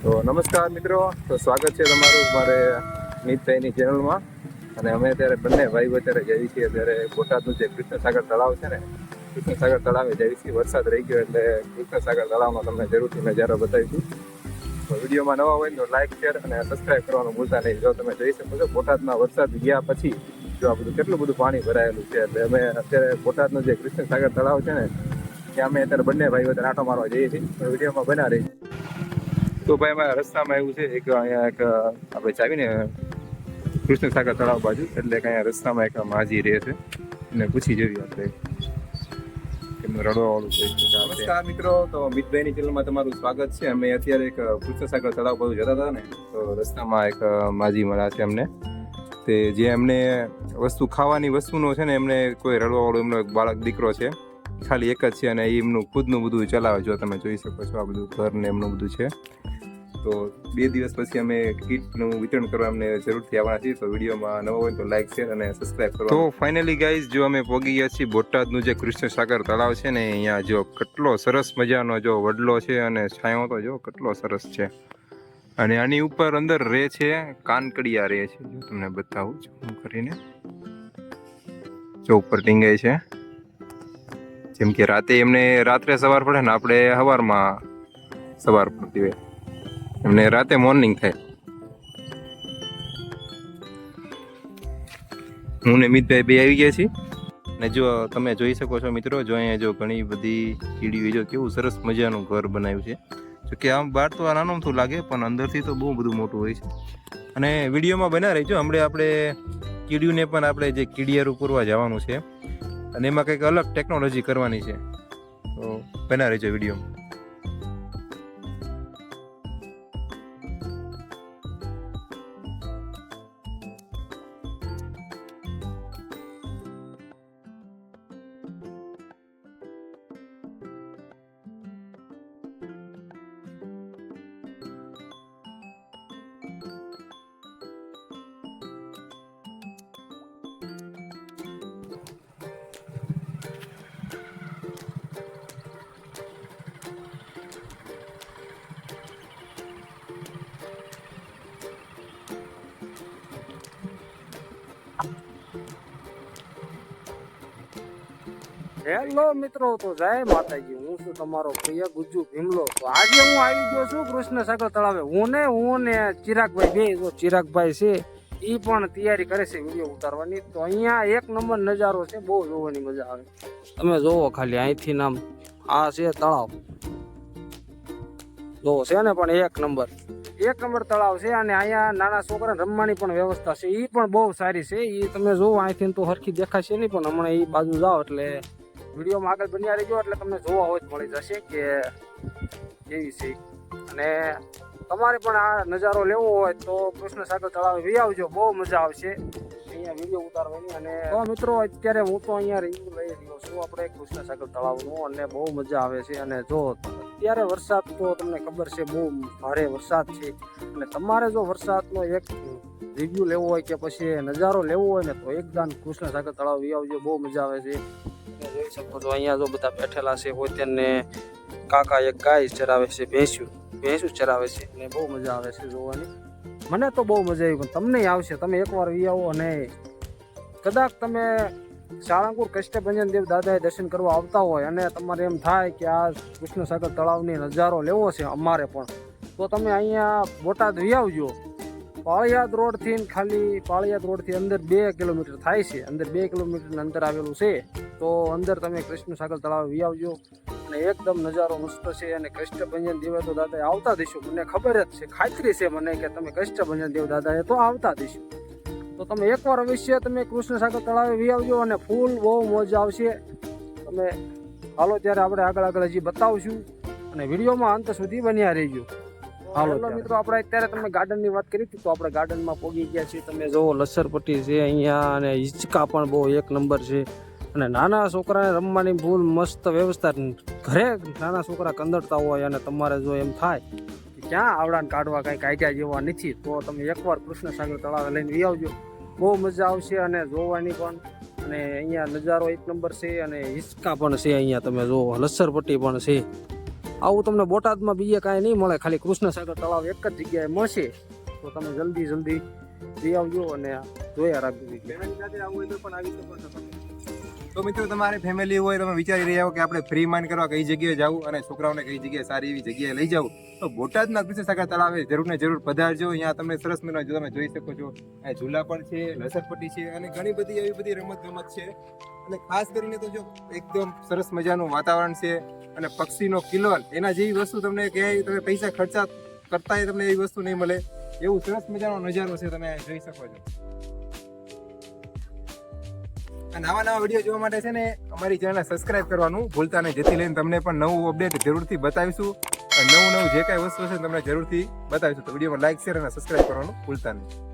તો નમસ્કાર મિત્રો, તો સ્વાગત છે તમારું મારે મિતભાઈની ચેનલમાં. અને અમે અત્યારે બંને ભાઈઓ અત્યારે જઈએ છીએ અત્યારે બોટાદનું જે કૃષ્ણસાગર તળાવ છે ને, કૃષ્ણસાગર તળાવે જઈએ છીએ. વરસાદ રહી ગયો એટલે કૃષ્ણસાગર તળાવમાં તમને જરૂરથી નજારો બતાવીશું. તો વિડીયોમાં નવા હોય તો લાઈક, શેર અને સબસ્ક્રાઈબ કરવાનું ભૂલતા નહીં. જો તમે જોઈ શકો છો બોટાદમાં વરસાદ ગયા પછી જો આ બધું કેટલું બધું પાણી ભરાયેલું છે. એટલે અમે અત્યારે બોટાદનું જે કૃષ્ણસાગર તળાવ છે ને ત્યાં અમે અત્યારે બંને ભાઈઓ અત્યારે આંટો મારવા જઈએ છીએ. તો વિડીયોમાં બના રહી. તો ભાઈ અમારા રસ્તામાં એવું છે એક અહીંયા એક આપણે ચાવીને કૃષ્ણસાગર તળાવ બાજુ એટલે કે અહીંયા રસ્તામાં એક માજી રહે છે એને પૂછી જોઈએ આપણે એમનું રડવાવાળું છે. નમસ્કાર મિત્રો, તો મિતભાઈની ચેનલમાં તમારું સ્વાગત છે. અમે અત્યારે એક કૃષ્ણસાગર તળાવ બાજુ જતા હતા ને, તો રસ્તામાં એક માજી મળ્યા છે અમને. તે જે એમને વસ્તુ ખાવાની વસ્તુનો છે ને એમને કોઈ રડવાવાળું એમનો એક બાળક દીકરો છે, ખાલી એક જ છે અને એમનું ખુદનું બધું ચલાવે. જો તમે જોઈ શકો છો આ બધું ઘર ને એમનું બધું છે. તો 2 દિવસ પછી અમે કીટનું વિતરણ કરવા અમને જરૂરથી આવવાના છીએ. તો વિડીયોમાં નવો હોય તો લાઈક, શેર અને સબસ્ક્રાઈબ કરો. તો ફાઇનલી ગાઈઝ, જો અમે પહોંચી ગયા છીએ બોટાદનું જે કૃષ્ણસાગર તળાવ છે ને, અહીંયા જો કેટલો સરસ મજાનો જો વડલો છે અને છાંયો તો જો કેટલો સરસ છે. અને આની ઉપર અંદર રે છે કાનકડિયા રે છે. જો તમને બતાવું છું કરીને, જો ઉપર ટીંગાય છે. જેમ કે રાત્રે સવાર પડે ને, આપણે સવારમાં સવાર પડતી હોય, એમને રાતે મોર્નિંગ થાય. હું ને મિતભાઈ બે આવી ગયા છીએ. અને જો તમે જોઈ શકો છો મિત્રો, જો અહીંયા જો ઘણી બધી કીડીઓ, જો કેવું સરસ મજાનું ઘર બનાવ્યું છે. જો કે આમ બહાર તો નાનું અમથું લાગે પણ અંદરથી તો બહુ બધું મોટું હોય છે. અને વિડીયોમાં બના રહીજો. હમણાં આપણે કીડીઓને પણ આપણે જે કીડિયારું પૂરવા જવાનું છે અને એમાં કંઈક અલગ ટેકનોલોજી કરવાની છે. તો બના રહીજો વિડીયોમાં. હેલો મિત્રો, તો જય માતાજી. હું છું તમારો પ્રિય ગુજ્જુ ભીમલો. તો આજે હું આવી ગયો છું કૃષ્ણસાગર તળાવે. હું ને ચિરાગભાઈ બે, જો ચિરાગભાઈ છે એ પણ તૈયારી કરે છે વિડીયો ઉતારવાની. તો અહીંયા એક નંબર નજારો છે, બહુ જોવાની મજા આવે. તમે જોવો ખાલી અહીંથી નામ આ છે તળાવ, જોવો છે ને પણ એક નંબર તળાવ છે. અને અહીંયા નાના છોકરાને રમવાની પણ વ્યવસ્થા છે, એ પણ બહુ સારી છે. એ તમે જોવો અહીંથી તો હરખી દેખાશે નહીં, પણ હમણાં એ બાજુ જાઓ એટલે વિડીયોમાં આગળ બન્યા રહેજો એટલે તમને જોવા હોય મળી જશે કે કેવી છે. અને તમારે પણ આ નજારો લેવો હોય તો કૃષ્ણસાગર તળાવે વી આવજો, બહુ મજા આવશે અહીંયા વિડીયો ઉતારવાની. અને તો મિત્રો, અત્યારે હું તો અહીંયા રિવ્યુ લઈ રહ્યો છું આપણે કૃષ્ણસાગર તળાવનું, અને બહુ મજા આવે છે. અને જો અત્યારે વરસાદ તો તમને ખબર છે બહુ ભારે વરસાદ છે, અને તમારે જો વરસાદનો એક રિવ્યુ લેવો હોય કે પછી નજારો લેવો હોય ને, તો એકદમ કૃષ્ણસાગર તળાવ વી આવજો, બહુ મજા આવે છે. જોઈ શકો છો અહીંયા જો બધા બેઠેલા છે. હોય તેને કાકા એક ગાય ચરાવે છે, ભેંસું ચરાવે છે, અને બહુ મજા આવે છે જોવાની. મને તો બહુ મજા આવી, પણ તમને આવશે. તમે એકવાર વી આવો, અને કદાચ તમે સાળંગપુર કષ્ટભંજન દેવ દાદાએ દર્શન કરવા આવતા હોય અને તમારે એમ થાય કે આ કૃષ્ણસાગર તળાવની નજારો લેવો છે અમારે પણ, તો તમે અહીંયા બોટાદ વી આવજો. પાળિયાદ રોડથી અંદર 2 કિલોમીટર થાય છે. અંદર 2 કિલોમીટરના અંદર આવેલું છે. તો અંદર તમે કૃષ્ણસાગર તળાવ વી આવજો, અને એકદમ નજારો મસ્ત છે. અને કષ્ટભંજન દેવ તો દાદાએ આવતા દઈશું, મને ખબર જ છે, ખાતરી છે મને કે તમે કષ્ટભંજન દેવ દાદાએ તો આવતા દઈશું. તો તમે એકવાર અવશ્ય તમે કૃષ્ણસાગર તળાવે વી આવજો, અને ફૂલ બહુ મજા આવશે. તમે હાલો ત્યારે આપણે આગળ હજી બતાવશું, અને વિડીયોમાં અંત સુધી બન્યા રહેજો. હાલો મિત્રો, આપણે અત્યારે તમે ગાર્ડનની વાત કરી હતી, તો આપણે ગાર્ડનમાં પહોંચી ગયા છીએ. તમે જોવો લસરપટ્ટી છે અહીંયા, અને હિંચકા પણ બહુ એક નંબર છે. અને નાના છોકરાને રમવાની ફૂલ મસ્ત વ્યવસ્થા. ઘરે નાના છોકરા કંદરતા હોય અને તમારે જો એમ થાય કે ક્યાં આવડાને કાઢવા કાંઈ કાઢ્યા જેવા નથી, તો તમે એકવાર કૃષ્ણસાગર તળાવે લઈને વી આવજો, બહુ મજા આવશે. અને જોવાની પણ, અને અહીંયા નજારો એક નંબર છે. અને હિંચકા પણ છે અહીંયા, તમે જોવો લસરપટ્ટી પણ છે. આવું તમને બોટાદમાં બીજે કાંઈ નહીં મળે, ખાલી કૃષ્ણસાગર તળાવ એક જ જગ્યાએ મળશે. તો તમે જલ્દી જઈ આવજો અને જોયા રાખજો. ફેમિલી સાથે આવવું હોય તો પણ આવી શકો છો તમે. તો મિત્રો તમારે ફેમિલી હોય, તમે વિચારી રહ્યા હો કે આપણે ફ્રી માઇન્ડ કરવા કઈ જગ્યાએ જવું અને છોકરાઓને કઈ જગ્યાએ સારી એવી જગ્યાએ લઈ જવું, તો બોટાદના કૃષ્ણસાગર તળાવે જરૂર ને જરૂર પધારજો. અહીંયા તમને સરસ મજાનો જો તમે જોઈ શકો છો, અહીંયા ઝૂલા પણ છે, લસરપટ્ટી છે અને ઘણી બધી એવી બધી રમત ગમત છે. અને ખાસ કરીને તો જો એકદમ સરસ મજાનું વાતાવરણ છે અને પક્ષીનો કિલોલ, એના જેવી વસ્તુ તમને ક્યાંય તમે પૈસા ખર્ચા કરતા તમને એવી વસ્તુ નહીં મળે. એવું સરસ મજાનો નજારો છે, તમે જોઈ શકો છો. આ નવા વિડીયો જોવા માટે છે ને અમારી ચેનલને સબસ્ક્રાઇબ કરવાનું ભૂલતા નહીં, જેથી લઈને તમને પણ નવું અપડેટ જરૂરથી બતાવીશું. નવું જે કાંઈ વસ્તુ છે તમને જરૂરથી બતાવીશું. તો વિડીયોમાં લાઈક, શેર અને સબસ્ક્રાઇબ કરવાનું ભૂલતા નહીં.